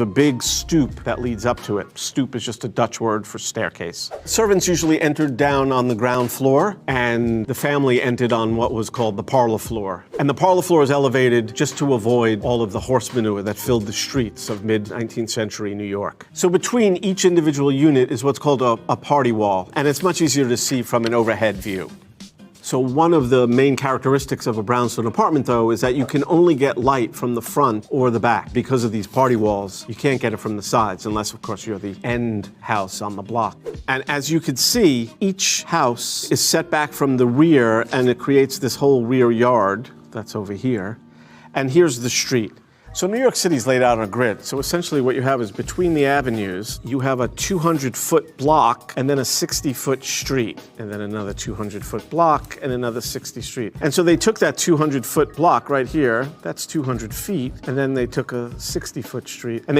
There's a big stoop that leads up to it. Stoop is just a Dutch word for staircase. Servants usually entered down on the ground floor, and the family entered on what was called the parlor floor. And the parlor floor is elevated just to avoid all of the horse manure that filled the streets of mid-19th century New York. So between each individual unit is what's called a party wall, and it's much easier to see from an overhead view. So one of the main characteristics of a brownstone apartment, though, is that you can only get light from the front or the back. Because of these party walls, you can't get it from the sides, unless, of course, you're the end house on the block. And as you can see, each house is set back from the rear, and it creates this whole rear yard that's over here. And here's the street. So New York City is laid out on a grid. So essentially what you have is between the avenues, you have a 200-foot block and then a 60-foot street, and then another 200-foot block and another 60 street. And so they took that 200-foot block right here, that's 200 feet, and then they took a 60-foot street, and they